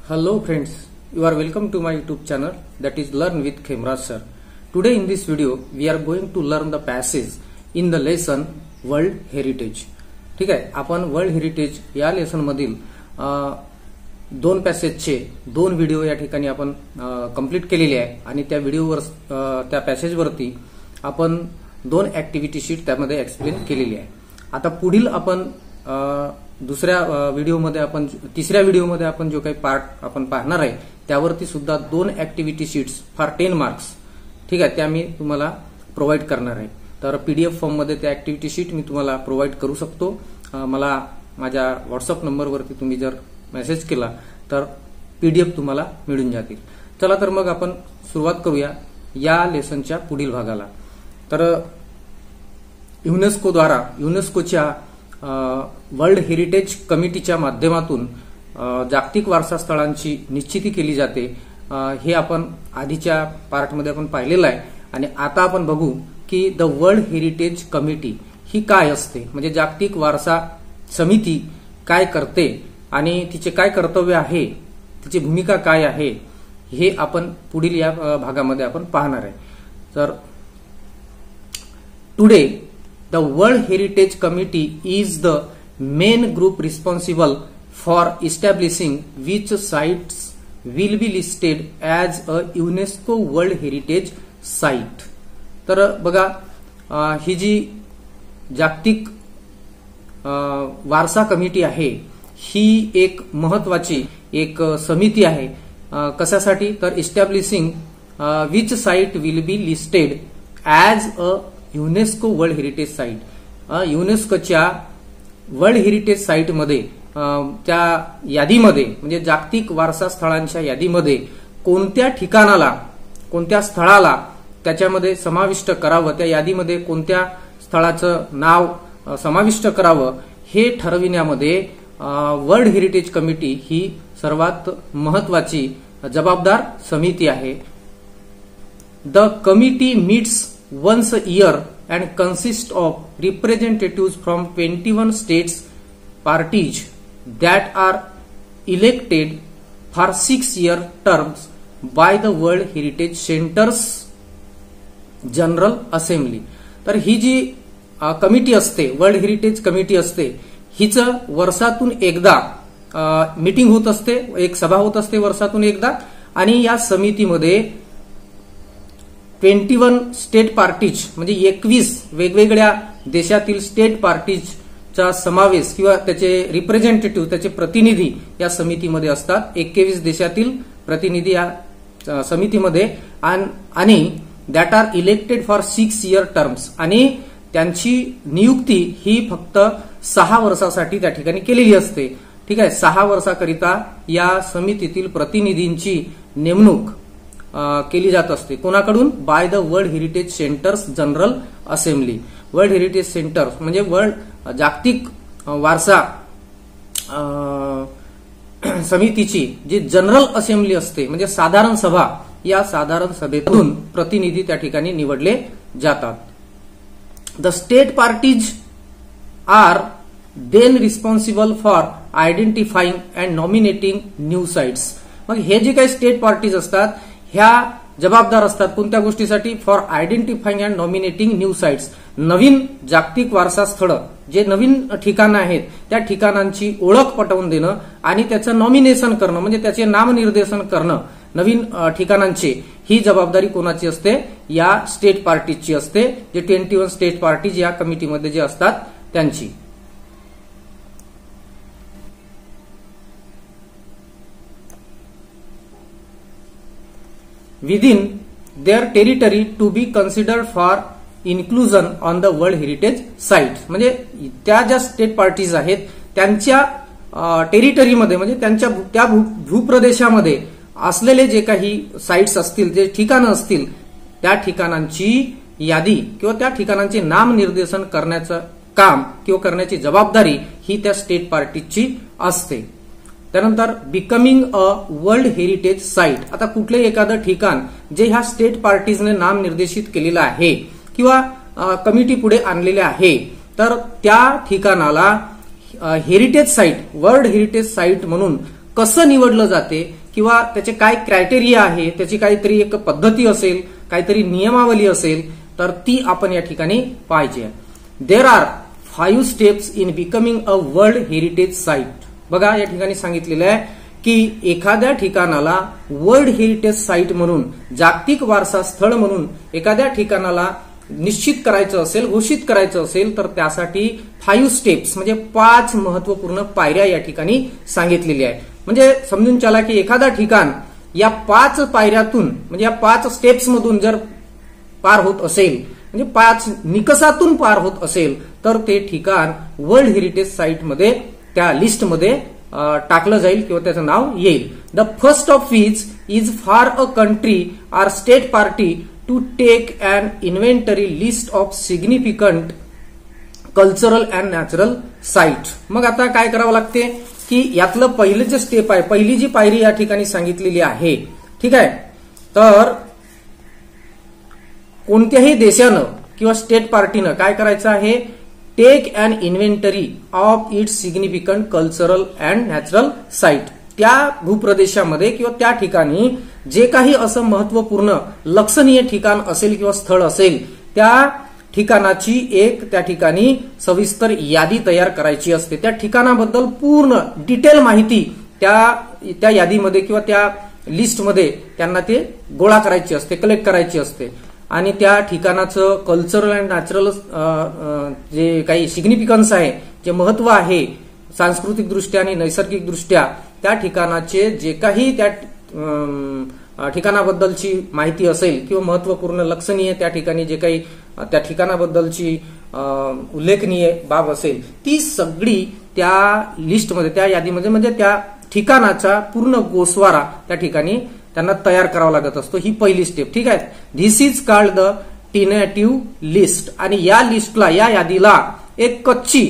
Hello friends, you are welcome to my YouTube channel, that is Learn with Khemraj sir. Today in this video we are going to learn the passage in the lesson World Heritage. ठीक आहे, आपण world heritage या lesson मधील दोन पॅसेजचे दोन video या ठिकाणी आपण कंप्लीट केलेले आहे आणि त्या व्हिडिओवर त्या पॅसेजवरती आपण दोन ऍक्टिव्हिटी शीट त्यामध्ये एक्सप्लेन केलेली आहे. आता पुढील आपण दुसऱ्या व्हिडिओमध्ये आपण तिसऱ्या व्हिडिओमध्ये आपण जो काही पार्ट आपण पाहणार आहे त्यावरती सुद्धा दोन ऍक्टिव्हिटी शीट्स फॉर 10 मार्क्स ठीक आहे त्या मी तुम्हाला प्रोव्हाइड करणार आहे. तर पीडीएफ फॉर्म मध्ये त्या ऍक्टिव्हिटी शीट मी तुम्हाला प्रोव्हाइड करू शकतो. मला माझ्या व्हॉट्सअप नंबरवरती तुम्ही जर मेसेज केला तर पीडीएफ तुम्हाला मिळून जातील. चला तर मग आपण सुरुवात करूया या लेसनच्या पुढील भागाला. तर युनेस्कोच्या वर्ल्ड हेरिटेज कमिटीच्या माध्यमातून जागतिक वारसा स्थळांची निश्चिती केली जाते. हे आपण आधीच्या पार्टमध्ये आपण पाहिलेलं आहे आणि आता आपण बघू की द वर्ल्ड हेरिटेज कमिटी ही काय असते, म्हणजे जागतिक वारसा समिती काय करते आणि तिचे काय कर्तव्य आहे, तिची भूमिका काय आहे, हे आपण पुढील या भागामध्ये आपण पाहणार आहे. तर today the World Heritage Committee is the main group responsible for establishing which sites will be listed as a UNESCO World Heritage Site. तर बघा ही जी जागतिक वारसा कमिटी आहे ही एक महत्वाची एक समिती आहे. कशासाठी तर establishing which site will be listed as a UNESCO world heritage site. युनेस्कोच्या वर्ल्ड हेरिटेज साइट मध्ये त्या यादीमध्ये म्हणजे जागतिक वारसा स्थळांच्या यादीमध्ये कोणत्या ठिकाणाला कोणत्या स्थळाला त्याच्यामध्ये समाविष्ट करावं, त्या यादीमध्ये कोणत्या स्थळाचं नाव समाविष्ट करावं हे ठरविण्यामध्ये वर्ल्ड हेरिटेज कमिटी ही सर्वात महत्वाची जबाबदार समिती आहे. The committee meats once a year and consists of representatives from 21 states parties that are elected for 6-year terms by the World Heritage Center's General Assembly. तर ही जी कमिटी असते वर्ल्ड हेरिटेज कमिटी असते हिचं वर्षातून एकदा मीटिंग होत असते, एक सभा होत असते वर्षातून एकदा आणि या समितीमध्ये 21 स्टेट पार्टीज म्हणजे 21 वेगवेगळ्या देशातील स्टेट पार्टीजचा समावेश किंवा त्याचे रिप्रेझेंटेटिव्ह त्याचे प्रतिनिधी या समितीमध्ये असतात. 21 देशातील प्रतिनिधी या समितीमध्ये आणि that are elected for 6-year terms आणि त्यांची नियुक्ती ही फक्त 6 वर्षासाठी त्या ठिकाणी केलेली असते. ठीक आहे, 6 वर्षाकरिता या समितीतील प्रतिनिधींची नेमणूक केली जात असते. कोणाकडून? By the world heritage centres general assembly. World heritage centre म्हणजे वर्ल्ड जागतिक वारसा समितीची जी जनरल असेंब्ली असते म्हणजे साधारण सभा, या साधारण सभेतून प्रतिनिधी त्या ठिकाणी निवडले जातात. The state parties are then responsible for identifying and nominating new sites. मग हे जे काही स्टेट पार्टीज असतात ह्या जबाबदार असतात कोणत्या गोष्टीसाठी? For identifying and nominating new sites. नवीन जागतिक वारसा स्थळ जे नवीन ठिकाणं आहेत त्या ठिकाणांची ओळख पटवून देणं आणि त्याचं नॉमिनेशन करणं म्हणजे त्याचे नामनिर्देशन करणं नवीन ठिकाणांचे, ही जबाबदारी कोणाची असते? या स्टेट पार्टीजची असते. जे 21 स्टेट पार्टीज या कमिटीमध्ये जे असतात त्यांची. within their territory to be considered for inclusion on the World Heritage Site. म्हणजे त्या ज्या स्टेट पार्टीज आहेत त्यांच्या टेरिटरीमध्ये म्हणजे त्यांच्या त्या भूप्रदेशामध्ये असलेले जे काही साइट्स असतील, जे ठिकाणं असतील त्या ठिकाणांची यादी किंवा त्या ठिकाणांचे नामनिर्देशन करण्याचं काम किंवा करण्याची जबाबदारी ही त्या स्टेट पार्टीची असते. त्यानंतर becoming a world heritage site. आता कुठले एखादं ठिकाण जे ह्या स्टेट पार्टीजने नाम निर्देशित केलेलं आहे किंवा कमिटी पुढे आणलेले आहे तर त्या ठिकाणाला heritage site world heritage site म्हणून कसं निवडलं जाते किंवा त्याचे काय क्रायटेरिया आहे, त्याची काहीतरी एक पद्धती असेल, काहीतरी नियमावली असेल, तर ती आपण या ठिकाणी पाहिजे. There are 5 steps in becoming a world heritage site. बघा या ठिकाणी सांगितलेलं आहे की एखाद्या ठिकाणाला वर्ल्ड हेरिटेज साईट म्हणून, जागतिक वारसा स्थळ म्हणून एखाद्या ठिकाणाला निश्चित करायचं असेल, घोषित करायचं असेल, तर त्यासाठी 5 स्टेप्स म्हणजे 5 महत्वपूर्ण पायऱ्या या ठिकाणी सांगितलेल्या आहे. म्हणजे समजून चला की एखादा ठिकाण या 5 पायऱ्यातून म्हणजे या 5 स्टेप्स मधून जर पार होत असेल, म्हणजे 5 निकषातून पार होत असेल, तर ते ठिकाण वर्ल्ड हेरिटेज साईट मध्ये त्या लिस्टमध्ये टाकलं जाईल किंवा त्याचं नाव येईल. The first of which is for a country or state party to take an inventory list of significant cultural and natural site. मग आता काय करावं लागते की यातलं पहिलं जे स्टेप आहे, पहिली जी पायरी या ठिकाणी सांगितलेली आहे, ठीक आहे, तर कोणत्याही देशानं किंवा स्टेट पार्टीनं काय करायचं आहे, take an inventory of its significant cultural and natural site. त्या भूप्रदेशामध्ये किंवा त्या ठिकाणी जे काही असं महत्वपूर्ण लक्षणीय ठिकाण असेल किंवा स्थळ असेल, त्या ठिकाणाची एक त्या ठिकाणी सविस्तर यादी तयार करायची असते. त्या ठिकाणाबद्दल पूर्ण डिटेल माहिती त्या यादीमध्ये किंवा त्या लिस्टमध्ये त्यांना ते गोळा करायची असते, कलेक्ट करायची असते. आणि त्या ठिकाणाचं कल्चरल अँड नॅचरल जे काही सिग्निफिकन्स आहे, जे महत्व आहे सांस्कृतिक दृष्ट्या आणि नैसर्गिक दृष्ट्या, त्या ठिकाणाचे जे काही त्या ठिकाणाबद्दलची माहिती असेल किंवा महत्वपूर्ण लक्षणीय त्या ठिकाणी जे काही त्या ठिकाणाबद्दलची उल्लेखनीय बाब असेल, ती सगळी त्या लिस्टमध्ये, त्या यादीमध्ये, म्हणजे त्या ठिकाणाचा पूर्ण गोस्वारा त्या ठिकाणी त्यांना तयार करावा लागत असतो. ही पहिली स्टेप, ठीक आहे. This is called the tentative list. आणि या लिस्टला, या यादीला एक कच्ची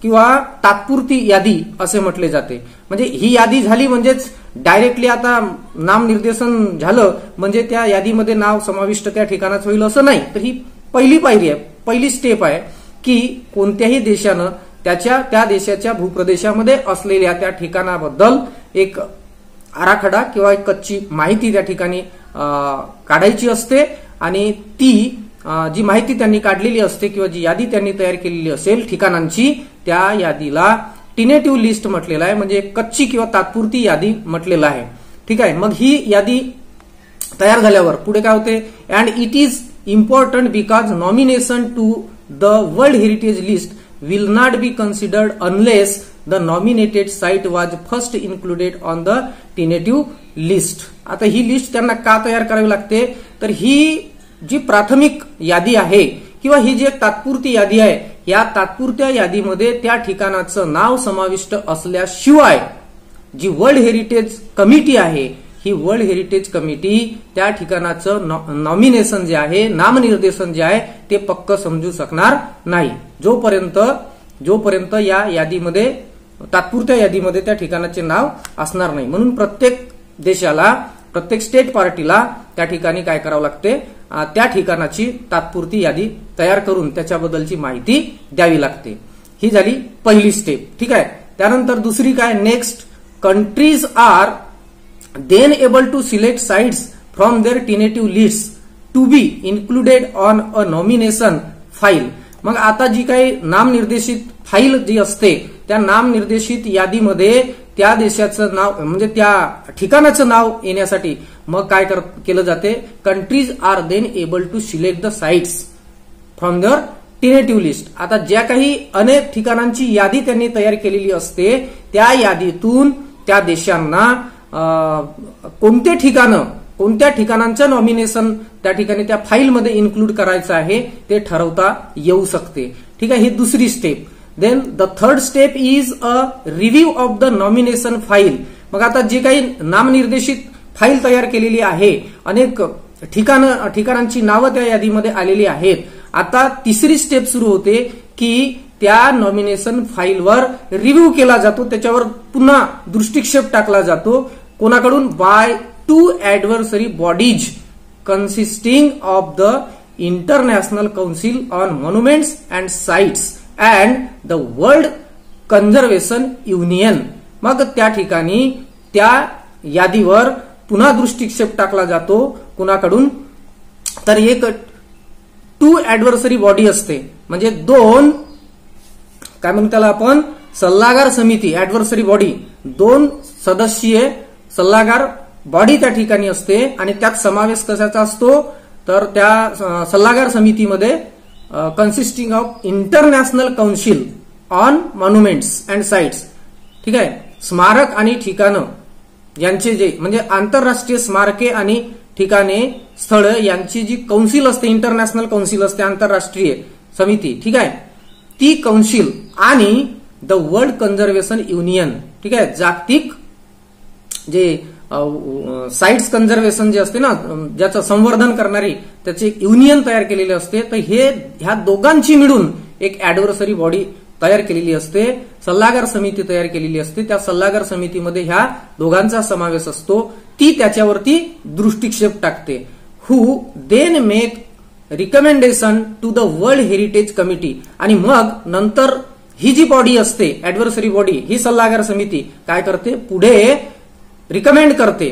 किंवा तात्पुरती यादी असे म्हटले जाते. म्हणजे ही यादी झाली म्हणजेच डायरेक्टली आता नामनिर्देशन झालं म्हणजे त्या यादीमध्ये नाव समाविष्ट त्या ठिकाणाचं होईल असं नाही. तर ही पहिली पायरी आहे, पहिली स्टेप आहे की कोणत्याही देशानं त्या देशाच्या भूप्रदेशामध्ये असलेल्या त्या ठिकाणाबद्दल एक आराखडा किंवा एक कच्ची माहिती त्या ठिकाणी काढायची असते. आणि ती जी माहिती त्यांनी काढलेली असते किंवा जी यादी त्यांनी तयार केलेली असेल ठिकाणांची, त्या यादीला टेंटेटिव्ह लिस्ट म्हटलेलं आहे, म्हणजे कच्ची किंवा तात्पुरती यादी म्हटलेलं आहे, ठीक आहे. मग ही यादी तयार झाल्यावर पुढे काय होते, and it is important because nomination to the world heritage list will not be considered unless the nominated site was first included on the tentative list. आता ही लिस्ट त्यांना का तयार करावी लागते, तर ही जी प्राथमिक यादी आहे किंवा ही जी एक तात्पुरती यादी आहे, या तात्पुरत्या यादीमध्ये त्या ठिकाणाचं नाव समाविष्ट असल्याशिवाय जी वर्ल्ड हेरिटेज कमिटी आहे, ही वर्ल्ड हेरिटेज कमिटी त्या ठिकाणाचं नॉमिनेशन जे आहे, नामनिर्देशन जे आहे, ते पक्क समजू शकणार नाही जोपर्यंत या यादीमध्ये, तात्पुरत्या यादीमध्ये त्या ठिकाणाचे नाव असणार नाही. म्हणून प्रत्येक देशाला, प्रत्येक स्टेट पार्टीला त्या ठिकाणी काय करावं लागते, त्या ठिकाणाची तात्पुरती यादी तयार करून त्याच्याबद्दलची माहिती द्यावी लागते. ही झाली पहिली स्टेप, ठीक आहे. त्यानंतर दुसरी काय, next, countries are then able to select sites from their tentative list to be included on a nomination file. मग आता जी काही नामनिर्देशित फाईल जी असते, त्या नामनिर्देशित यादीमध्ये त्या देशाचं नाव म्हणजे त्या ठिकाणाचं नाव येण्यासाठी मग काय केलं जाते, countries are then able to select the sites from their tentative list. आता ज्या काही अनेक ठिकाणांची यादी त्यांनी तयार केलेली असते, त्या यादीतून त्या देशांना कोणत्या ठिकाणांचं नॉमिनेशन त्या ठिकाणी त्या फाईलमध्ये इन्क्लूड करायचं आहे ते ठरवता येऊ शकते, ठीक आहे. ही दुसरी step. Then the third step is a review of the nomination file. मग आता जी काही नामनिर्देशित फाईल तयार केलेली आहे, अनेक ठिकाणांची नावं त्या यादीमध्ये आलेली आहेत. आता तिसरी स्टेप सुरू होते की त्या नॉमिनेशन फाईलवर रिव्ह्यू केला जातो, त्याच्यावर पुन्हा दृष्टिक्षेप टाकला जातो. कोणाकडून, by 2 advisory bodies consisting of the international council on monuments and sites and the world conservation union. मग त्या ठिकाणी त्या यादीवर पुन्हा दृष्टिक्षेप टाकला जातो कुणाकडून, तर एक 2 ऍडव्हर्सरी बॉडी असते, म्हणजे 2 काय म्हणू त्याला आपण सल्लागार समिती, ऍडव्हर्सरी बॉडी, 2 सदस्यीय सल्लागार बॉडी त्या ठिकाणी असते आणि त्यात समावेश कशाचा असतो, तर त्या सल्लागार समितीमध्ये consisting of international council on monuments and sites, ठीक आहे, स्मारक आणि ठिकाणं यांचे जे म्हणजे आंतरराष्ट्रीय स्मारके आणि ठिकाणे स्थळ यांची जी कौन्सिल असते, इंटरनॅशनल काउन्सिल असते, आंतरराष्ट्रीय समिती, ठीक आहे, ती काउन्सिल आणि द वर्ल्ड कन्झर्वेशन युनियन, ठीक आहे, जागतिक जे साइट्स कन्झर्वेशन जे असते ना, ज्याचं संवर्धन करणारी त्याचे एक युनियन तयार केलेले असते, तर ह्या दोघांची मिळून एक ऍडव्हर्सरी बॉडी तयार केलेली असते, सल्लागार समिती तयार केलेली असते. त्या सल्लागार समितीमध्ये ह्या दोघांचा समावेश असतो. ती त्याच्यावरती दृष्टिक्षेप टाकते. Who then make recommendation to the world heritage committee. आणि मग नंतर ही जी बॉडी असते ऍडव्हर्सरी बॉडी, ही सल्लागार समिती काय करते, पुढे रिकमेंड करते,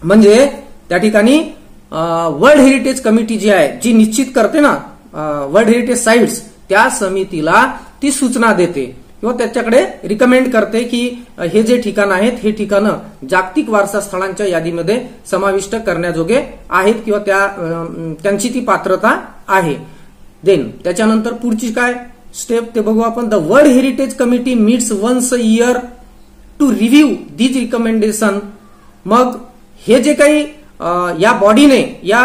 म्हणजे त्या ठिकाणी वर्ल्ड हेरिटेज कमिटी जी आहे, जी निश्चित करते ना वर्ल्ड हेरिटेज साइट्स, त्या समितीला ती सूचना देते किंवा त्याच्याकडे रिकमेंड करते की हे जे ठिकाण आहेत हे ठिकाणं जागतिक वारसा स्थळांच्या यादीमध्ये समाविष्ट करण्याजोगे आहेत किंवा त्यांची ती पात्रता आहे. देन त्याच्यानंतर पुढची काय स्टेप ते बघू आपण. The world heritage committee meets once a year to review these recommendation. मग हे जे काही या बॉडीने, या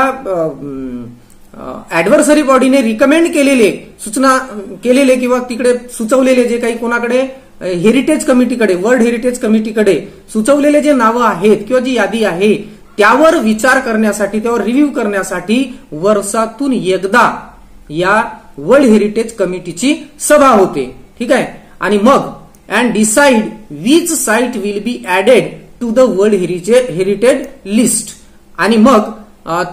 ऍडव्हर्सरी बॉडीने रिकमेंड केलेले, सूचना केलेले किंवा तिकडे सुचवलेले जे काही कोणाकडे हेरिटेज कमिटीकडे, वर्ल्ड हेरिटेज कमिटीकडे सुचवलेले जे नावं आहेत किंवा जी यादी आहे त्यावर विचार करण्यासाठी, त्यावर रिव्ह्यू करण्यासाठी वर्षातून एकदा या वर्ल्ड हेरिटेज कमिटीची सभा होते. ठीक आहे. आणि मग and decide which site will be added to the world heritage list. आणि मग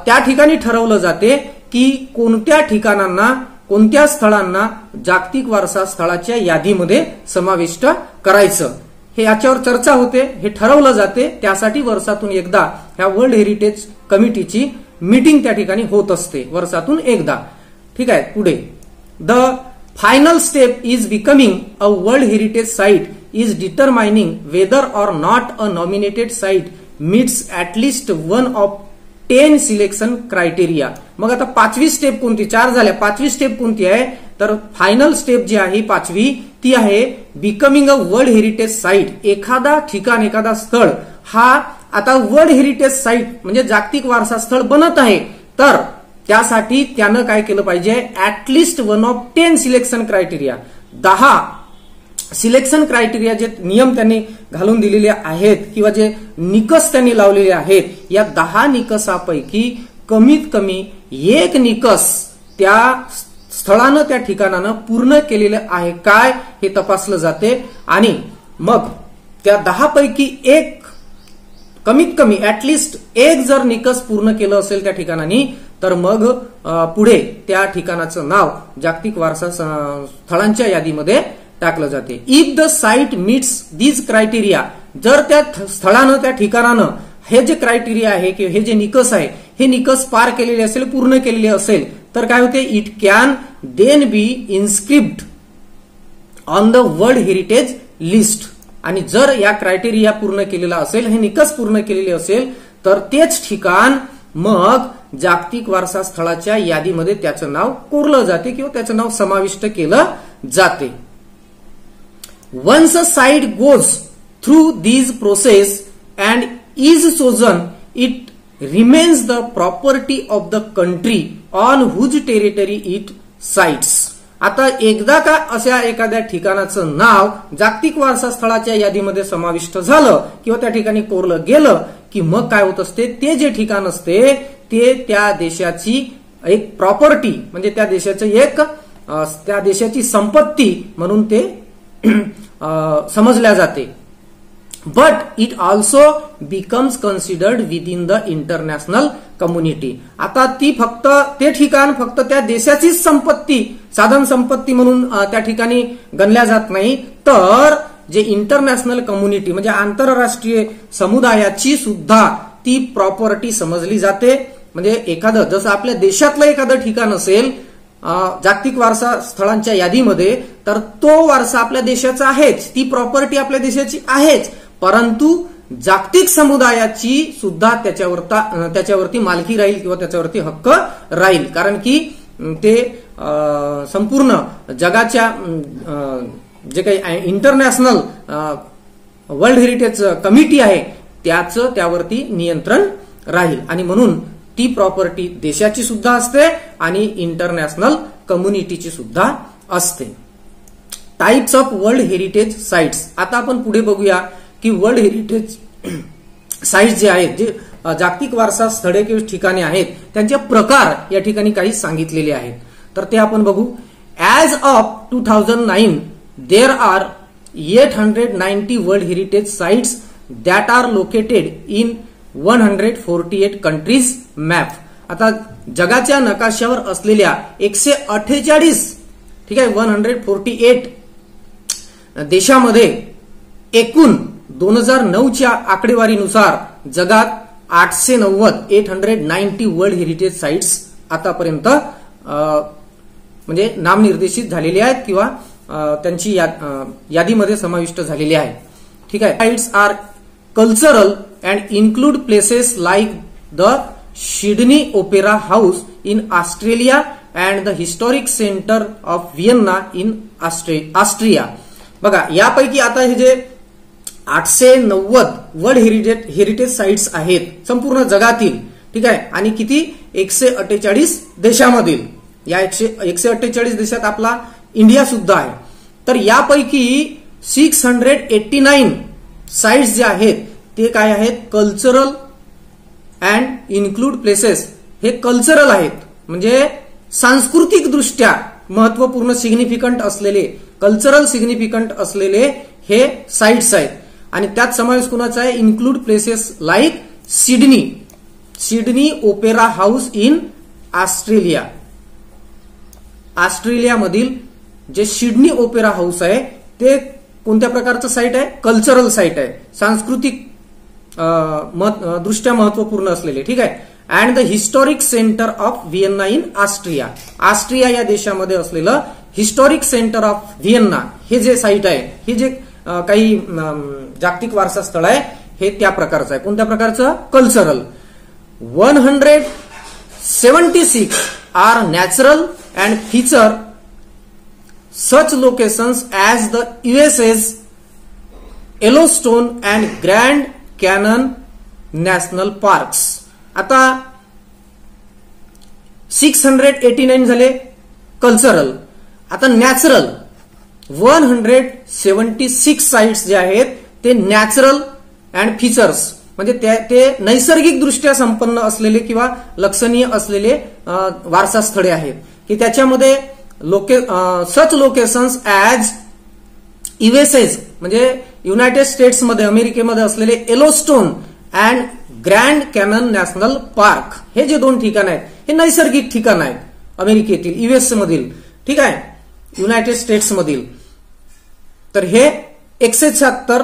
त्या ठिकाणी ठरवलं जाते की कोणत्या ठिकाणांना, कोणत्या स्थळांना जागतिक वारसा स्थळाच्या यादीमध्ये समाविष्ट करायचं, हे याच्यावर चर्चा होते, हे ठरवलं जाते. त्यासाठी वर्षातून एकदा ह्या वर्ल्ड हेरिटेज कमिटीची मीटिंग त्या ठिकाणी होत असते, वर्षातून एकदा. ठीक आहे. पुढे the final step is becoming a world heritage site is determining whether or not a nominated site meats at least one of 10 selection criteria. मग आता 5वी स्टेप कोणती, 4 झाल्या, 5वी स्टेप कोणती आहे, तर फायनल स्टेप जी आहे 5वी ती आहे becoming a world heritage site. एखादा ठिकाण, एखादा स्थळ हा आता वर्ल्ड हेरिटेज साइट म्हणजे जागतिक वारसा स्थळ बनत आहे, तर त्यासाठी त्यानं काय केलं पाहिजे, at least one of 10 selection criteria, 10 selection criteria जे नियम त्यांनी घालून दिलेले आहेत किंवा जे निकष त्यांनी लावलेले आहेत, या 10 निकषापैकी कमीत कमी एक निकष त्या स्थळानं, त्या ठिकाणानं पूर्ण केलेलं आहे काय हे तपासलं जाते. आणि मग त्या 10 पैकी एक, कमीत कमी ऍटलिस्ट एक जर निकष पूर्ण केलं असेल त्या ठिकाणानी, तर मग पुढे त्या ठिकाणाचं नाव जागतिक वारसा स्थळांच्या यादीमध्ये टाकलं जाते. If the site meats these criteria, जर त्या स्थळानं, त्या ठिकाणानं हे जे क्रायटेरिया आहे किंवा हे जे निकष आहे हे निकष पार केलेले असेल, पूर्ण केलेले असेल, तर काय होते, it can then be inscribed on the world heritage list. आणि जर या क्रायटेरिया पूर्ण केलेला असेल, हे निकष पूर्ण केलेले असेल, तर तेच ठिकाण मग जागतिक वारसा स्थळाच्या यादीमध्ये त्याचं नाव कोरलं जाते किंवा त्याचं नाव समाविष्ट केलं जाते. Once a site goes through these process and is chosen, it remains the property of the country on whose territory it sites. आता एकदा का अशा एखाद्या ठिकाणाचं नाव जागतिक वारसा स्थळाच्या यादीमध्ये समाविष्ट झालं किंवा त्या ठिकाणी कोरलं गेलं की मग काय होत असते, ते जे ठिकाण असते ते त्या देशाची एक प्रॉपर्टी म्हणजे त्या देशाचं एक, त्या देशाची संपत्ती म्हणून ते समजल्या जाते. But it also becomes considered within the international community. आता ती फक्त, ते ठिकाण फक्त त्या देशाचीच संपत्ती, साधन संपत्ती म्हणून त्या ठिकाणी गणल्या जात नाही, तर जे इंटरनॅशनल कम्युनिटी म्हणजे आंतरराष्ट्रीय समुदायाची सुद्धा ती प्रॉपर्टी समजली जाते. म्हणजे एखादं जसं आपल्या देशातलं एखादं ठिकाण असेल जागतिक वारसा स्थळांच्या यादीमध्ये, तर तो वारसा आपल्या देशाचा आहेच, ती प्रॉपर्टी आपल्या देशाची आहेच, परंतु जागतिक समुदायाची सुद्धा त्याच्यावरती मालकी राहील किंवा त्याच्यावरती हक्क राहील. कारण की ते संपूर्ण जगाच्या जे काही इंटरनॅशनल वर्ल्ड हेरिटेज कमिटी आहे त्याचं त्यावरती नियंत्रण राहील आणि म्हणून ती प्रॉपर्टी देशाची सुद्धा असते आणि इंटरनॅशनल कम्युनिटीची सुद्धा असते. Types of world heritage sites. आता आपण पुढे बघूया की वर्ल्ड हेरिटेज साइट्स जे आहेत, जे जागतिक वारसा स्थळे किंवा ठिकाणे आहेत, त्यांचे प्रकार या ठिकाणी काही सांगितलेले आहेत. तर ते आपण बघू. As of 2009 there are 890 world heritage sites that are located in 148 countries map. आता जगाच्या नकाशावर असलेल्या 148 ठीक आहे 148 देशामध्ये एकूण 2009च्या आकडेवारीनुसार जगात 890 वर्ल्ड हेरिटेज साइट्स आतापर्यंत म्हणजे नामनिर्देशित झालेले आहेत किंवा त्यांची यादीमध्ये समाविष्ट झालेले आहेत. ठीक आहे. Sites are cultural and include places like the Sydney opera house in Australia and the historic centre of Vienna in Austria. बघा यापैकी आता हे जे 890 वर्ल्ड हेरिटेज साइट्स आहेत संपूर्ण जगातील, ठीक आहे, आणि किती 148 देशामधील. या 148 देशात आपला इंडिया सुद्धा आहे. तर यापैकी 689 साइट्स जे आहेत ते काय आहेत, कल्चरल अँड इन्क्लूड प्लेसेस. हे कल्चरल आहेत म्हणजे सांस्कृतिक दृष्ट्या महत्वपूर्ण सिग्निफिकंट असलेले, कल्चरल सिग्निफिकंट असलेले हे साइट्स आहेत. आणि त्यात समावेश कुणाचा आहे, include places like Sydney opera house in Australia. ऑस्ट्रेलियामधील जे सिडनी ओपेरा हाऊस आहे ते कोणत्या प्रकारचं साइट आहे, कल्चरल साइट आहे, सांस्कृतिक दृष्ट्या महत्वपूर्ण असलेले. ठीक आहे. And the historic centre of Vienna in Austria. Austria या देशामध्ये असलेलं हिस्टॉरिक सेंटर ऑफ व्हिएन्ना हे जे साइट आहे, हे जे काही जागतिक वारसा स्थळ आहे हे त्या प्रकारचं आहे. कोणत्या प्रकारचं, cultural. 176 are natural and feature such locations as the USA's Yellowstone and Grand Canyon National Parks. आता 689 झाले कल्चरल. आता नॅचरल 176 साइट्स जे आहेत ते नॅचरल अँड फीचर्स म्हणजे ते नैसर्गिक दृष्ट्या संपन्न असलेले किंवा लक्षणीय असलेले वारसा स्थळे आहेत की त्याच्यामध्ये सच लोकेशन्स ऍज युएसएज म्हणजे युनायटेड स्टेट्स मध्ये अमेरिकेमध्ये असलेले Yellowstone and grand canon national park हे जे दोन ठिकाण आहेत हे नैसर्गिक ठिकाण आहेत अमेरिकेतील, युएस मधील, ठीक आहे, युनायटेड स्टेट्स मधील. तर हे 176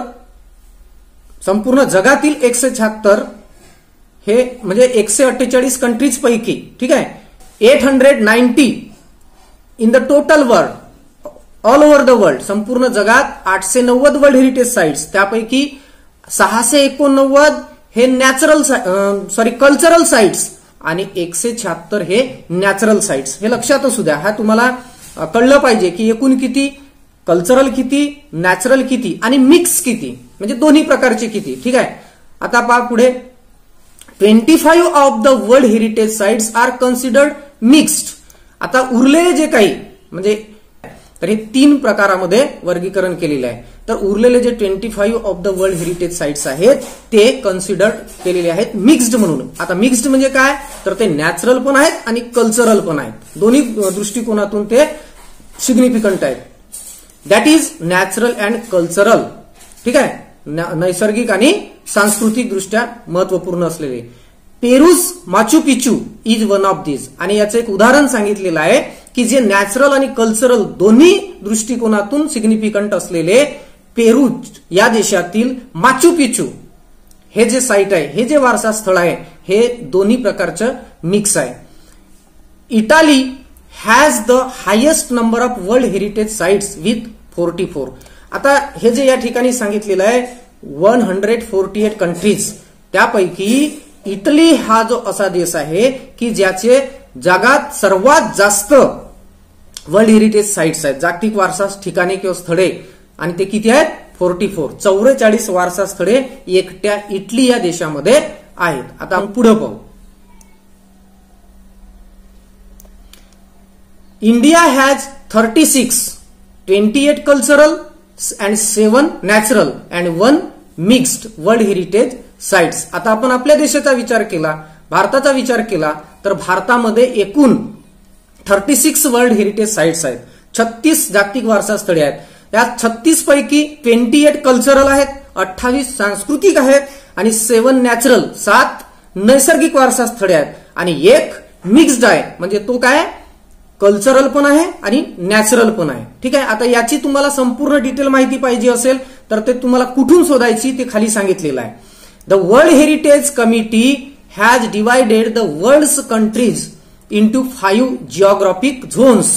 संपूर्ण जगातील 176 हे म्हणजे 148 कंट्रीज पैकी, ठीक आहे, 890 in the total world, all over the world, संपूर्ण जगात 890 वर्ल्ड हेरिटेज साइट्स, त्यापैकी 689 हे कल्चरल साइट्स आणि 176 हे नॅचरल साइट्स. हे लक्षात असू द्या. हा तुम्हाला कळलं पाहिजे की एकूण किती, कल्चरल किती, नॅचरल किती आणि मिक्स किती, म्हणजे दोन्ही प्रकारचे किती. ठीक आहे. आता पहा पुढे 25 of the world heritage sites are considered mixed. आता उरलेले जे काही म्हणजे तर हे 3 प्रकारामध्ये वर्गीकरण केलेलं आहे. तर उरलेले जे 25 of the world heritage sites आहेत ते कन्सिडर्ड केलेले आहेत मिक्स्ड म्हणून. आता मिक्स्ड म्हणजे काय, तर ते नॅचरल पण आहेत आणि कल्चरल पण आहेत, दोन्ही दृष्टिकोनातून ते सिग्निफिकंट आहेत. That is natural and cultural. ठीक आहे. नैसर्गिक आणि सांस्कृतिक दृष्ट्या महत्वपूर्ण असलेले. Peru's Machu Picchu is one of this. आणि याचं एक उदाहरण सांगितलेलं आहे की जे नॅचरल आणि कल्चरल दोन्ही दृष्टिकोनातून सिग्निफिकंट असलेले पेरू या देशातील माचू पिचू हे जे साईट आहे, हे जे वारसा स्थळ आहे, हे दोन्ही प्रकारचं मिक्स आहे. Italy has the highest number of world heritage sites with 44. आता हे जे या ठिकाणी सांगितलेलं आहे 148 कंट्रीज, त्यापैकी इटली हा जो असा देश आहे की ज्याचे जगात सर्वात जास्त वर्ल्ड हेरिटेज साइट्स आहेत, जागतिक वारसा ठिकाणे किंवा स्थळे, आणि ते किती आहेत? 44 वारसा स्थळे एकट्या इटली या देशामध्ये आहेत. आता आपण पुढे पाहू. India has 28 cultural and 7 natural and 1 mixed world heritage sites. आता आपण आपल्या देशाचा विचार केला, भारताचा विचार केला, तर भारतामध्ये एकूण 36 वर्ल्ड हेरिटेज साइट्स आहेत, 36 जागतिक वारसा स्थळे आहेत. त्यात 36 पैकी 28 कल्चरल आहेत, 28 सांस्कृतिक आहेत, आणि 7 नॅचरल 7 नैसर्गिक वारसा स्थळे आहेत, आणि एक मिक्स्ड आहे, म्हणजे तो काय कल्चरल पण आहे आणि नॅचरल पण आहे. ठीक आहे. आता याची तुम्हाला संपूर्ण डिटेल माहिती पाहिजे असेल तर ते तुम्हाला कुठून शोधायची ते खाली सांगितलेलं आहे. The world heritage committee has divided the world's countries into 5 geographic zones.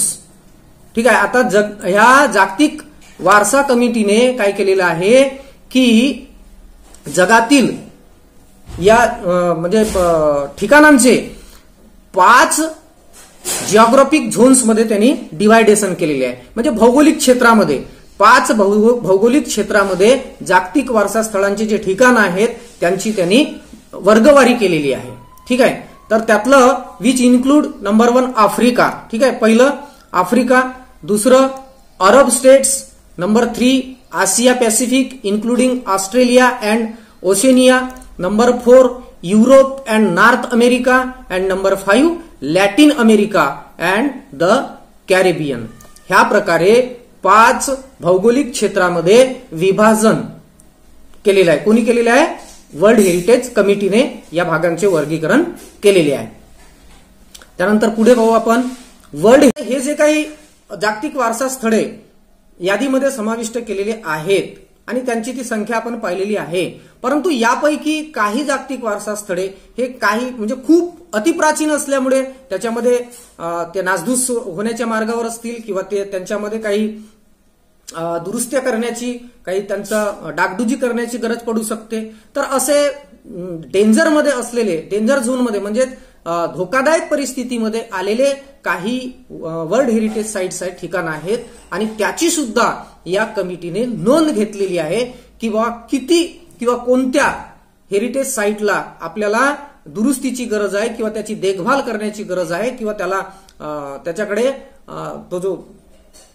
ठीक आहे. आता ह्या जागतिक वारसा कमिटीने काय केलेलं आहे की जगातील या म्हणजे ठिकाणांचे 5 जिओग्राफिक झोन्स मध्ये त्यांनी डिवायडेशन केलेले आहे. म्हणजे भौगोलिक क्षेत्रामध्ये 5 भौगोलिक क्षेत्रामध्ये जागतिक वारसा स्थळांचे जे ठिकाण आहेत त्यांची त्यांनी वर्गवारी केलेली आहे. ठीक आहे. तर त्यातलं विच इन्क्लूड नंबर 1 आफ्रिका. ठीक आहे. पहिलं आफ्रिका, दुसरं अरब states, number 3 Asia Pacific including Australia and Oceania, number 4 Europe and north America, and number 5 Latin America and the Caribbean. ह्या प्रकारे 5 भौगोलिक क्षेत्रामध्ये विभाजन केलेलं आहे. कोणी केलेलं आहे? वर्ल्ड हेरिटेज कमिटीने या भागांचे वर्गीकरण केलेले आहे. त्यानंतर पुढे पाहू आपण. वर्ल्ड हे जे काही जागतिक वारसा स्थळे यादीमध्ये समाविष्ट केलेले आहेत आणि त्यांची ती संख्या आपण पाहिलेली आहे, परंतु यापैकी काही जागतिक वारसा स्थळे हे काही म्हणजे खूप अतिप्राचीन असल्यामुळे त्याच्यामध्ये ते नासधूस होण्याच्या मार्गावर असतील किंवा ते त्यांच्यामध्ये काही दुरुस्त्या करण्याची, काही त्यांचा डागडुजी करण्याची गरज पडू शकते. तर असे डेंजरमध्ये असलेले, डेंजर झोनमध्ये म्हणजे धोकादायक परिस्थितीमध्ये आलेले काही वर्ल्ड हेरिटेज साइट्स आहेत, ठिकाण आहेत, आणि त्याची सुद्धा या कमिटीने नोंद घेतलेली आहे की बाबा किती किंवा कोणत्या हेरिटेज साइटला आपल्याला दुरुस्तीची गरज आहे किंवा त्याची देखभाल करण्याची गरज आहे किंवा त्याला त्याच्याकडे तो जो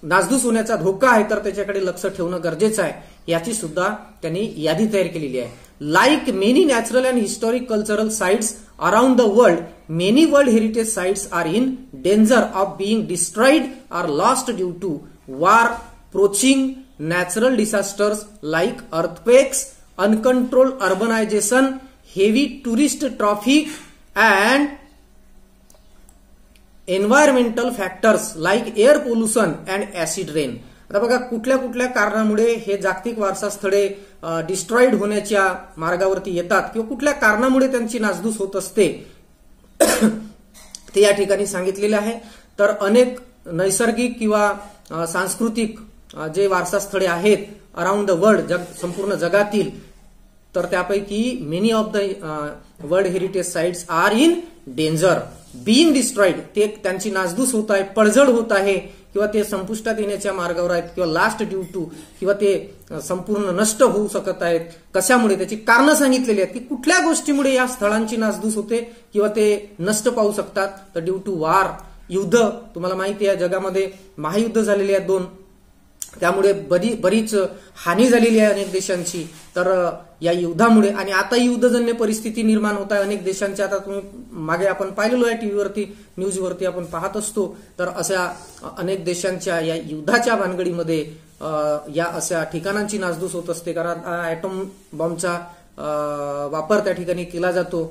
नासधूस होण्याचा धोका आहे तर त्याच्याकडे लक्ष ठेवणं गरजेचं आहे, याची सुद्धा त्यांनी यादी तयार केलेली आहे. Like many natural and historic cultural sites around the world, many world heritage sites R in danger of being destroyed or lost due to war, poaching, natural disasters like earthquakes, uncontrolled urbanization, heavy tourist traffic and environmental factors like air pollution and acid rain. आता बघा कुठल्या कुठल्या कारणामुळे हे जागतिक वारसा स्थळे destroyed होण्याच्या मार्गावरती येतात किंवा कुठल्या कारणामुळे त्यांची नासधूस होत असते ते या ठिकाणी सांगितलेले आहे. तर अनेक नैसर्गिक किंवा सांस्कृतिक जे वारसा स्थळे आहेत अराउंड द वर्ल्ड, संपूर्ण जगातील, तर त्यापैकी many of the world heritage sites R in danger being destroyed. ते त्यांची नासधूस होत आहे, पडझड होत आहे किंवा ते संपुष्टात येण्याच्या मार्गावर आहेत किंवा लास्ट ड्यू टू किंवा ते संपूर्ण नष्ट होऊ शकत आहेत. कशामुळे? त्याची कारणं सांगितलेली आहेत की कुठल्या गोष्टीमुळे या स्थळांची नासधूस होते किंवा ते नष्ट पाहू शकतात. तर ड्यू टू वार, युद्ध, तुम्हाला माहिती आहे जगामध्ये महायुद्ध झालेले आहेत 2, त्यामुळे बरीच हानी झालेली आहे अनेक देशांची. तर या युद्धामुळे आणि आता युद्धजन्य परिस्थिती निर्माण होत आहे अनेक देशांच्या. आता तुम्ही मागे आपण पाहिलेलो आहे टीव्हीवरती, न्यूजवरती आपण पाहत असतो. तर अशा अनेक देशांच्या या युद्धाच्या भानगडीमध्ये या अशा ठिकाणांची नासधूस होत असते, कारण ऍटॉम बॉम्बचा वापर त्या ठिकाणी केला जातो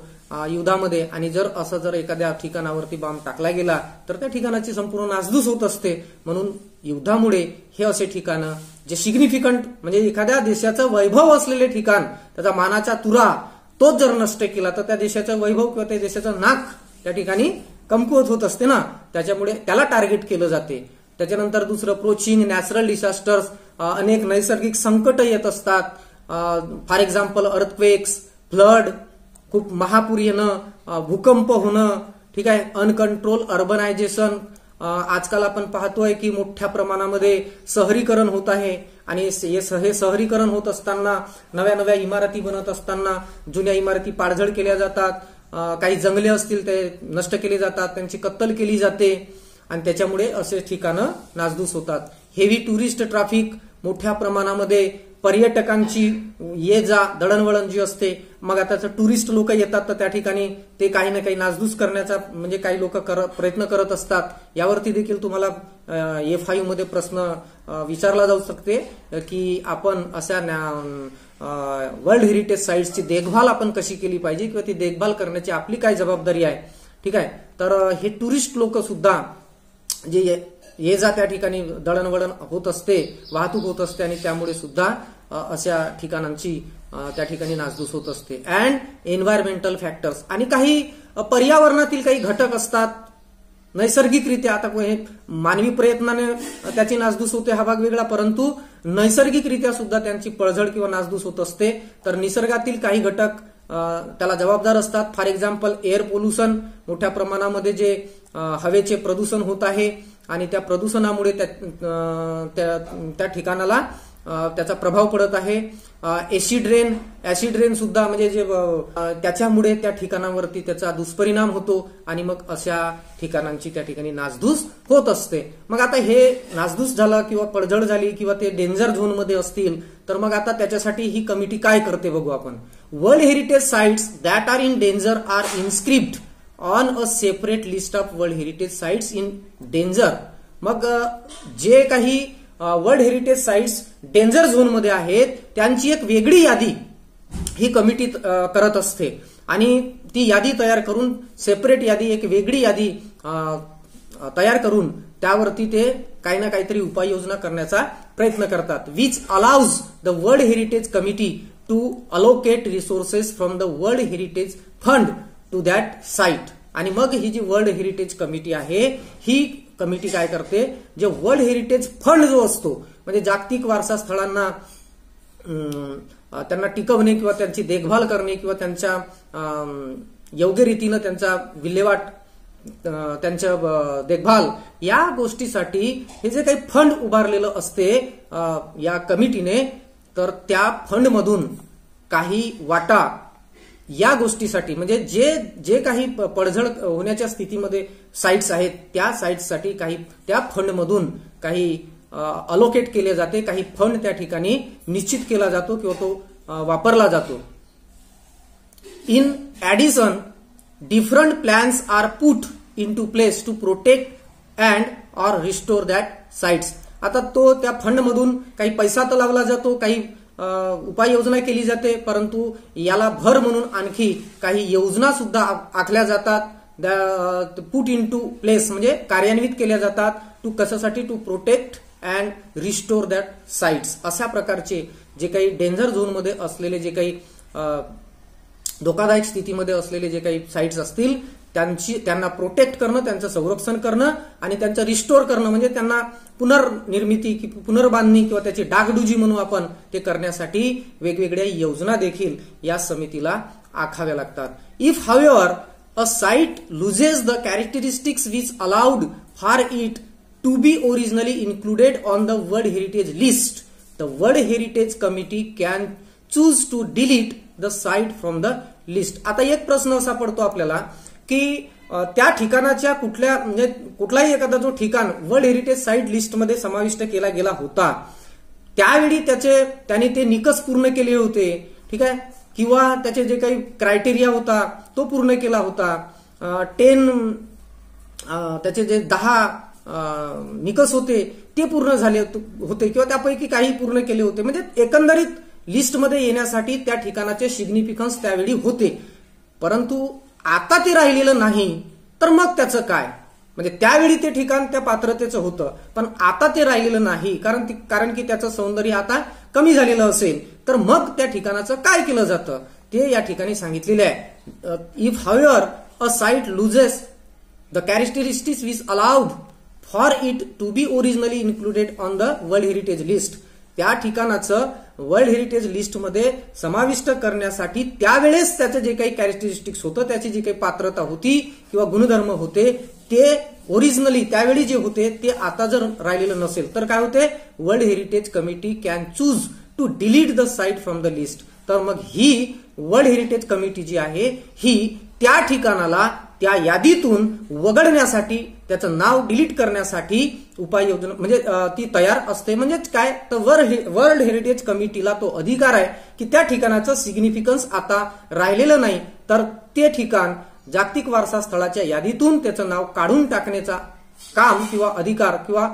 युद्धामध्ये, आणि जर एखाद्या ठिकाणावरती बॉम्ब टाकला गेला तर त्या ठिकाणाची संपूर्ण नासधूस होत असते. म्हणून युद्धामुळे हे असे ठिकाणं जे सिग्निफिकंट म्हणजे एखाद्या देशाचं वैभव असलेले ठिकाण, त्याचा मानाचा तुरा तोच जर नष्ट केला तर त्या देशाचं वैभव किंवा त्या देशाचं नाक त्या ठिकाणी कमकुवत होत असते ना, त्याच्यामुळे त्याला टार्गेट केलं जाते. त्याच्यानंतर दुसरं अप्रोचिंग नॅचरल डिझास्टर्स, अनेक नैसर्गिक संकट येत असतात. फॉर एक्झाम्पल अर्थक्वेक्स, फ्लड, खूप महापूर येणं, भूकंप होणं, ठीक आहे, अनकंट्रोल अर्बनायझेशन. आजकाल आपण पाहतोय की मोठ्या प्रमाणामध्ये शहरीकरण होत आहे, आणि हे शहरीकरण होत असताना नव्या नव्या इमारती बनत असताना जुन्या इमारती पाडझड केल्या जातात. काही जंगले असतील ते नष्ट केले जातात, त्यांची कत्तल केली जाते, आणि त्याच्यामुळे असे ठिकाणं नासधूस होतात. हेवी टुरिस्ट ट्रॅफिक, मोठ्या प्रमाणामध्ये पर्यटकांची ये जा दळणवळण जी असते, मग आता टुरिस्ट लोक येतात तर त्या ठिकाणी ते काही ना काही नासधूस करण्याचा म्हणजे काही लोक प्रयत्न करत असतात. यावरती देखील तुम्हाला F5 मध्ये प्रश्न विचारला जाऊ शकते की आपण अशा वर्ल्ड हेरिटेज साईट्सची देखभाल आपण कशी केली पाहिजे किंवा ती देखभाल करण्याची आपली काय जबाबदारी आहे. ठीक आहे, तर हे टुरिस्ट लोक सुद्धा जे ये जा त्या ठिकाणी दळणवळण होत असते, वाहतूक होत असते, आणि त्यामुळे सुद्धा अशा ठिकाणांची त्या ठिकाणी नासधूस होत असते. अँड एन्व्हायरमेंटल फॅक्टर्स, आणि काही पर्यावरणातील काही घटक असतात नैसर्गिकरित्या. आता हे मानवी प्रयत्नाने त्याची नासधूस होते हा भाग वेगळा, परंतु नैसर्गिकरित्या सुद्धा त्यांची पळझड किंवा नासधूस होत असते. तर निसर्गातील काही घटक त्याला जबाबदार असतात. फॉर एक्झाम्पल एअर पोल्युशन, मोठ्या प्रमाणामध्ये जे हवेचे प्रदूषण होत आहे आणि त्या प्रदूषणामुळे त्या ठिकाणाला त्याचा प्रभाव पडत आहे. ऍसिड रेन सुद्धा म्हणजे जे त्याच्यामुळे त्या ठिकाणावरती त्याचा दुष्परिणाम होतो, आणि मग अशा ठिकाणांची त्या ठिकाणी नासधूस होत असते. मग आता हे नासधूस झालं किंवा पडझड झाली किंवा ते डेंजर झोन मध्ये असतील, तर मग आता त्याच्यासाठी ही कमिटी काय करते बघू आपण. World heritage sites that are in danger are inscribed on a separate list of world heritage sites in danger. मग जे काही world heritage sites danger zone मध्ये आहेत त्यांची एक वेगळी यादी ही कमिटी करत असते, आणि ती यादी तयार करून सेपरेट यादी, एक वेगळी यादी तयार करून त्यावरती ते काही ना काहीतरी उपाययोजना करण्याचा प्रयत्न करतात. Which allows the world heritage committee to allocate resources from the world heritage fund to that site. आणि मग ही जी वर्ल्ड हेरिटेज कमिटी आहे ही कमिटी काय करते, जे वर्ल्ड हेरिटेज फंड जो असतो म्हणजे जागतिक वारसा स्थळांना त्यांना टिकवणे किंवा त्यांची देखभाल करणे किंवा त्यांच्या योग्य रीतीनं त्यांचा विल्हेवाट, त्यांच्या देखभाल या गोष्टीसाठी हे जे काही फंड उभारलेलं असते या कमिटीने, तर त्या फंडमधून काही वाटा या गोष्टीसाठी म्हणजे जे काही पडझड होण्याच्या स्थितीमध्ये साइट्स आहेत त्या साइट्ससाठी काही त्या फंडमधून काही अलोकेट केले जाते, काही फंड त्या ठिकाणी निश्चित केला जातो किंवा तो वापरला जातो. In addition different plans are put into place to protect and or restore that sites. आता तो त्या फंडमधून काही पैसा तर लावला जातो, काही उपाययोजना केली जाते, परंतु याला भर म्हणून आणखी काही योजना सुद्धा आखल्या जातात. पुट इन टू प्लेस म्हणजे कार्यान्वित केल्या जातात. टू कशासाठी, to protect and restore that sites. अशा प्रकारचे जे काही डेंजर झोन मध्ये असलेले, जे काही धोकादायक स्थितीमध्ये असलेले जे काही साइट्स असतील त्यांना प्रोटेक्ट करणं, त्यांचं संरक्षण करणं आणि त्यांचं रिस्टोर करणं म्हणजे त्यांना पुनर्निर्मिती किंवा पुनर्बांधणी किंवा त्याची डागडुजी म्हणून आपण ते करण्यासाठी वेगवेगळ्या योजना देखील या समितीला आखाव्या लागतात. If however a site loses the characteristics which allowed for it to be originally included on the world heritage list, the world heritage committee can choose to delete the site from the list. आता एक प्रश्न असा पडतो आपल्याला की त्या ठिकाणाच्या कुठलाही एखादा जो ठिकाण वर्ल्ड हेरिटेज साइट लिस्टमध्ये समाविष्ट केला गेला होता त्यावेळी त्याने ते निकष पूर्ण केले होते, ठीक आहे, किंवा त्याचे जे काही क्रायटेरिया होता तो पूर्ण केला होता. 10 त्याचे जे 10 निकष होते ते पूर्ण झाले होते किंवा त्यापैकी काही पूर्ण केले होते. म्हणजे एकंदरीत लिस्टमध्ये येण्यासाठी त्या ठिकाणाचे सिग्निफिकन्स त्यावेळी होते. परंतु आता ते राहिलेलं नाही तर मग त्याचं काय? म्हणजे त्यावेळी ते ठिकाण त्या पात्रतेचं होतं, पण आता ते राहिलेलं नाही कारण की त्याचं सौंदर्य आता कमी झालेलं असेल, तर मग त्या ठिकाणाचं काय केलं जातं ते या ठिकाणी सांगितलेले आहे. If however a site loses the characteristics which allowed for it to be originally included on the world heritage list, त्या ठिकाणाचं वर्ल्ड हेरिटेज लिस्टमध्ये समाविष्ट करण्यासाठी त्यावेळेस त्याचं जे काही कॅरेक्टरिस्टिक्स होतं, त्याची जी काही पात्रता होती किंवा गुणधर्म होते ते ओरिजिनली त्यावेळी जे होते ते आता जर राहिलेलं नसेल तर काय होते, world heritage committee can choose to delete the site from the list. तर मग ही वर्ल्ड हेरिटेज कमिटी जी आहे ही त्या ठिकाणाला त्या यादीतून वगळण्यासाठी, त्याचं नाव डिलीट करण्यासाठी उपाययोजना म्हणजे ती तयार असते. म्हणजेच काय तर वर्ल्ड हेरिटेज कमिटीला तो अधिकार आहे की त्या ठिकाणाचं सिग्निफिकन्स आता राहिलेलं नाही तर ते ठिकाण जागतिक वारसा स्थळाच्या यादीतून त्याचं नाव काढून टाकण्याचा काम किंवा अधिकार किंवा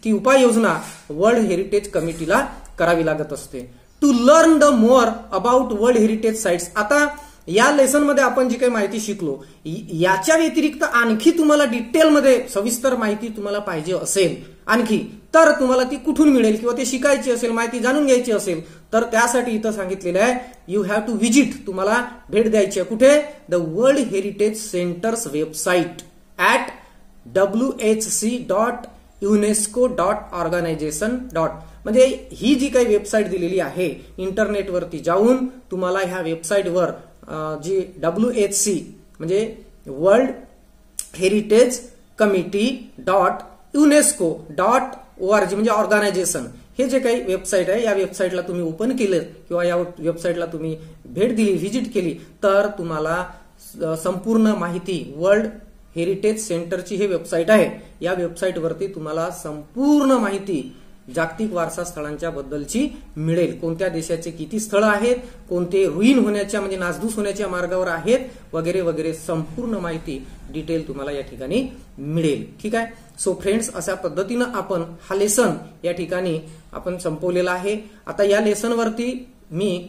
ती उपाययोजना वर्ल्ड हेरिटेज कमिटीला करावी लागत असते. To learn the more about world heritage sites, आता या लेसन मध्ये आपण जी काही माहिती शिकलो याच्या व्यतिरिक्त आणखी तुम्हाला डिटेलमध्ये सविस्तर माहिती तुम्हाला पाहिजे असेल आणखी, तर तुम्हाला ती कुठून मिळेल किंवा ते शिकायची असेल, माहिती जाणून घ्यायची असेल, तर त्यासाठी इथं सांगितलेलं आहे यू हॅव टू व्हिजिट, तुम्हाला भेट द्यायची आहे कुठे, the world heritage centres website at whc.unesco.organization. म्हणजे ही जी काही वेबसाईट दिलेली आहे इंटरनेटवरती जाऊन तुम्हाला ह्या वेबसाईटवर जी WHC म्हणजे वर्ल्ड हेरिटेज कमिटी .UNESCO.org म्हणजे ऑर्गनायझेशन, हे जे काही वेबसाईट आहे या वेबसाईटला तुम्ही ओपन केलं किंवा या वेबसाईटला तुम्ही भेट दिली, व्हिजिट केली, तर तुम्हाला संपूर्ण माहिती वर्ल्ड हेरिटेज सेंटरची ही वेबसाईट आहे, या वेबसाईटवरती तुम्हाला संपूर्ण माहिती जागतिक वारसा स्थळांच्या बद्दलची मिळेल. कोणत्या देशाचे किती स्थळं आहेत, कोणते रुईन होण्याच्या म्हणजे नासधूस होण्याच्या मार्गावर आहेत वगैरे वगैरे संपूर्ण माहिती डिटेल तुम्हाला या ठिकाणी मिळेल. ठीक आहे. सो फ्रेंड्स, अशा पद्धतीनं आपण हा लेसन या ठिकाणी आपण संपवलेला आहे. आता या लेसनवरती मी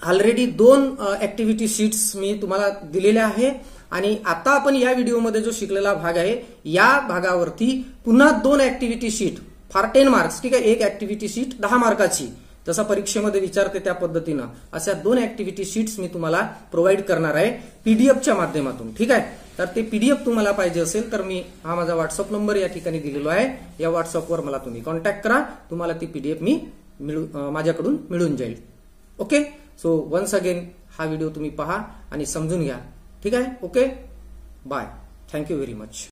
ऑलरेडी 2 ऍक्टिव्हिटी शीट्स मी तुम्हाला दिलेल्या आहे आणि आता आपण या व्हिडिओमध्ये जो शिकलेला भाग आहे या भागावरती पुन्हा 2 ऍक्टिव्हिटी शीट फॉर 10 मार्क्स. ठीक आहे. एक ऍक्टिव्हिटी शीट 10 मार्काची, जसं परीक्षेमध्ये विचारते त्या पद्धतीनं अशा 2 ऍक्टिव्हिटी शीट्स मी तुम्हाला प्रोव्हाइड करणार आहे पीडीएफच्या माध्यमातून. ठीक आहे. तर ते पीडीएफ तुम्हाला पाहिजे असेल तर मी हा माझा व्हॉट्सअप नंबर या ठिकाणी दिलेला आहे, या व्हॉट्सअपवर मला तुम्ही कॉन्टॅक्ट करा, तुम्हाला ती पीडीएफ मी माझ्याकडून मिळून जाईल. ओके. सो वन्स अगेन हा व्हिडिओ तुम्ही पहा आणि समजून घ्या. ठीक आहे. Okay. Bye. Thank you very much.